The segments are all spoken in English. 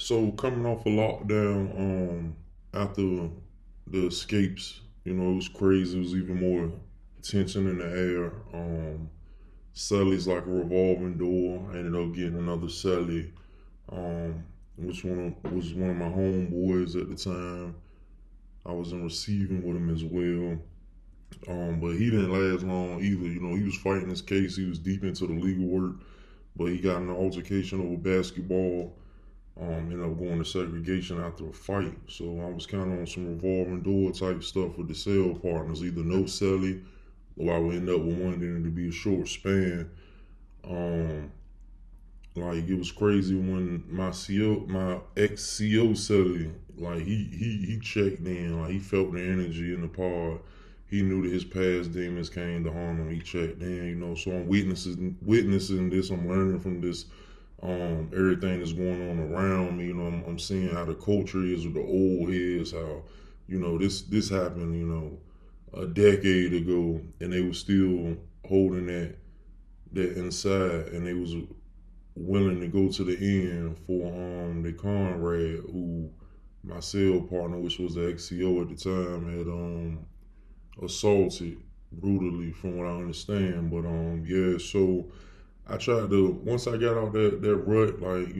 So coming off a lockdown, after the escapes, it was crazy. It was even more tension in the air. Celly's like a revolving door. I ended up getting another celly, um, which was one of my homeboys at the time. I was in receiving with him as well. But he didn't last long either. He was fighting his case. He was deep into the legal work, but he got in an altercation over basketball. Ended up going to segregation after a fight. So I was kind of on some revolving door type stuff with the cell partners, either no celly or I would end up with one then to be a short span. Um, like it was crazy when my ex CO celly, like he checked in, like he felt the energy in the pod. He knew that his past demons came to harm him. He checked in. So I'm witnessing this. I'm learning from this everything that's going on around me. I'm seeing how the culture is with the old heads, how, this happened, a decade ago, and they were still holding that inside, and they was willing to go to the end for the Conrad, who my cell partner, which was the XCO at the time, had assaulted brutally, from what I understand. But yeah, so I tried to, once I got out that rut, like,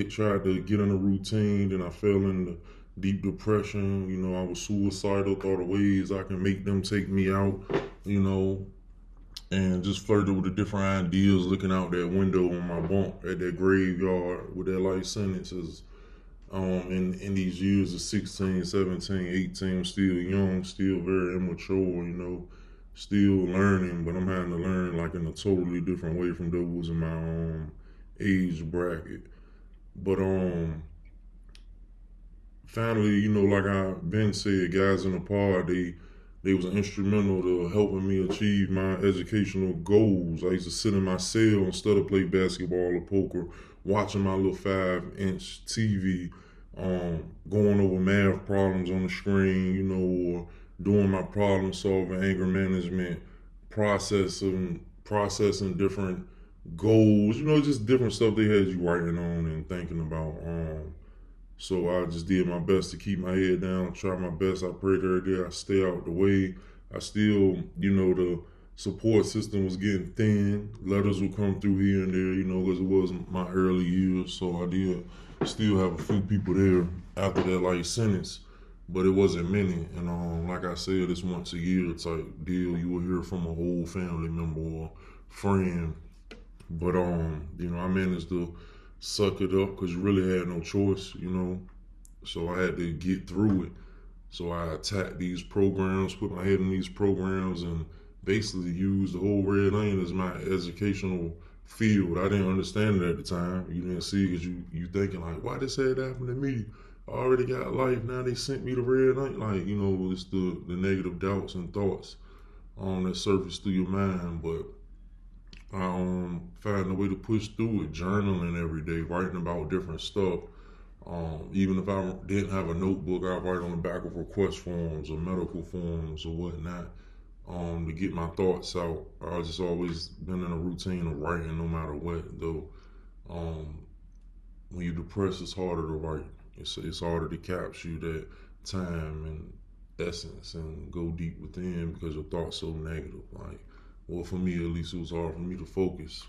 tried to get in a routine, then I fell into deep depression. I was suicidal, thought of ways I can make them take me out, you know, and just flirted with the different ideas, looking out that window on my bunk at that graveyard with that life sentences. In these years of 16, 17, 18, I'm still young, still very immature, still learning, but I'm having to learn like in a totally different way from those in my age bracket. But finally, like I've been said, guys in the pod, they was instrumental to helping me achieve my educational goals. I used to sit in my cell instead of play basketball or poker, watching my little 5-inch TV, going over math problems on the screen, or doing my problem solving, anger management, processing different goals, just different stuff they had you writing on and thinking about. So I just did my best to keep my head down, try my best. I prayed every day I stay out the way. I still, the support system was getting thin. Letters would come through here and there, because it was my early years. So I did still have a few people there after that life sentence, but it wasn't many. And like I said, it's once a year type deal. You will hear from a whole family member or friend. But I managed to suck it up because you really had no choice, So I had to get through it. So I attacked these programs, put my head in these programs, and basically used the whole red onion as my educational field. I didn't understand it at the time. You didn't see it because you thinking like, why this had happened to me? I already got life. Now they sent me the red onion. Like, it's the negative doubts and thoughts that surface through your mind. But I find a way to push through it, journaling every day, writing about different stuff. Even if I didn't have a notebook, I write on the back of request forms or medical forms or whatnot, to get my thoughts out. I just always been in a routine of writing no matter what, though. Um, when you're depressed, it's harder to write. It's harder to capture that time and essence and go deep within because your thoughts so negative. Like, well, for me at least, it was hard for me to focus.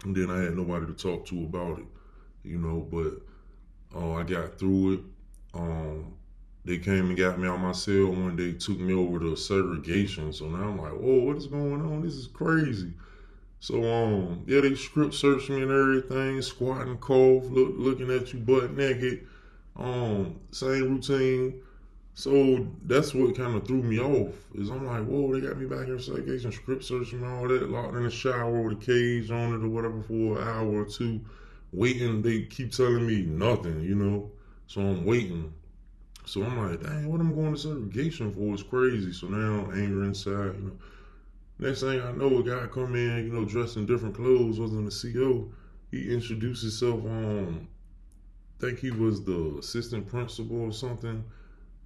And then I had nobody to talk to about it, But I got through it. They came and got me out my cell one day, took me over to segregation. So now I'm like, whoa, what is going on? This is crazy. So yeah, they script searched me and everything, squatting, cough, looking at you butt naked, same routine. So that's what kind of threw me off. Is I'm like, whoa, they got me back in segregation, script searching and all that, locked in the shower with a cage on it or whatever for an hour or two, waiting. They keep telling me nothing. So I'm waiting. So I'm like, dang, what am I going to segregation for? It's crazy. So now anger inside. Next thing I know, a guy come in, dressed in different clothes, wasn't a CO. He introduced himself on, I think he was the assistant principal or something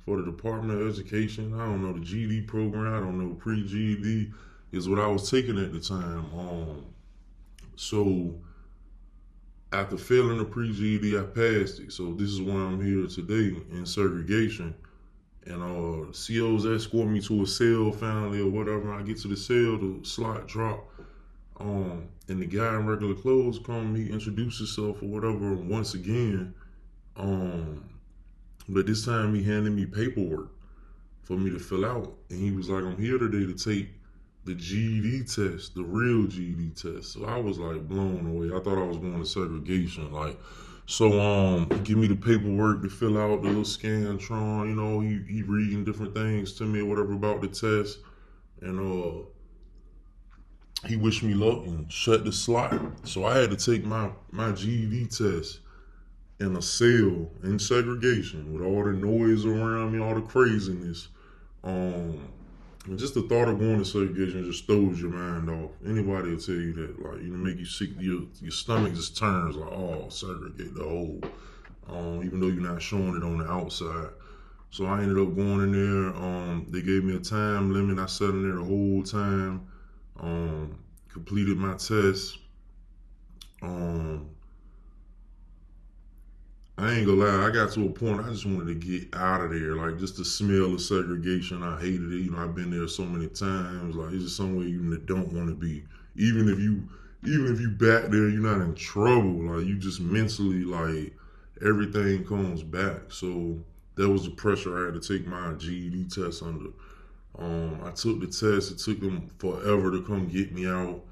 for the Department of Education. I don't know, the GED program. I don't know, pre-GED is what I was taking at the time. So after failing the pre-GED, I passed it. So this is why I'm here today in segregation. And COs escort me to a cell finally or whatever. I get to the cell, the slot drop. And the guy in regular clothes come, he introduced himself or whatever once again. Um, but this time he handed me paperwork for me to fill out. And he was like, I'm here today to take the GED test, the real GED test. So I was like blown away. I thought I was going to segregation. Like, so he give me the paperwork to fill out, the little scantron, you know, he reading different things to me or whatever about the test. And he wished me luck and shut the slot. So I had to take my GED test in a cell in segregation with all the noise around me, all the craziness. And just the thought of going to segregation just throws your mind off. Anybody will tell you that, like, make you sick. Your stomach just turns like, oh, segregate the whole. Even though you're not showing it on the outside. So I ended up going in there. They gave me a time limit. I sat in there the whole time. Completed my test. I ain't gonna lie, I got to a point I just wanted to get out of there. Like, just the smell of segregation, I hated it. I've been there so many times. Like, it's just somewhere you don't want to be. Even if you back there, you're not in trouble. Like, you just mentally, like, everything comes back. So that was the pressure I had to take my GED test under. I took the test. It took them forever to come get me out.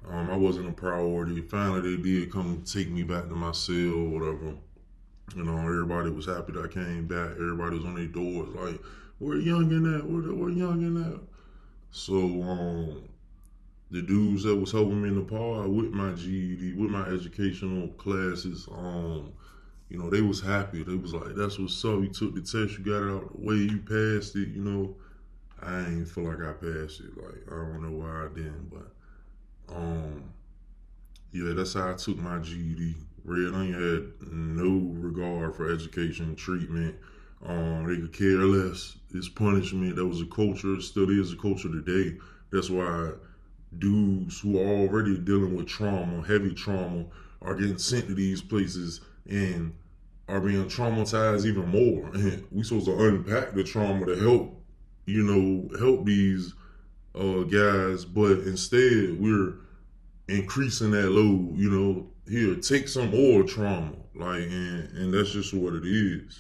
I wasn't a priority. Finally, they did come take me back to my cell or whatever. Everybody was happy that I came back. Everybody was on their doors like, "Where Youngin at? Where Youngin at?" So the dudes that was helping me in the pod with my GED, with my educational classes, they was happy. They was like, "That's what's up. You took the test. You got it out the way. You passed it." I ain't feel like I passed it. Like, I don't know why I didn't, but yeah, that's how I took my GED. Red Onion had no regard for education, treatment. They could care less. It's punishment. That was a culture. Still is a culture today. That's why dudes who are already dealing with trauma, heavy trauma, are getting sent to these places and are being traumatized even more. And we supposed to unpack the trauma to help, help these guys, but instead we're increasing that load. Here, take some more trauma, like, and that's just what it is.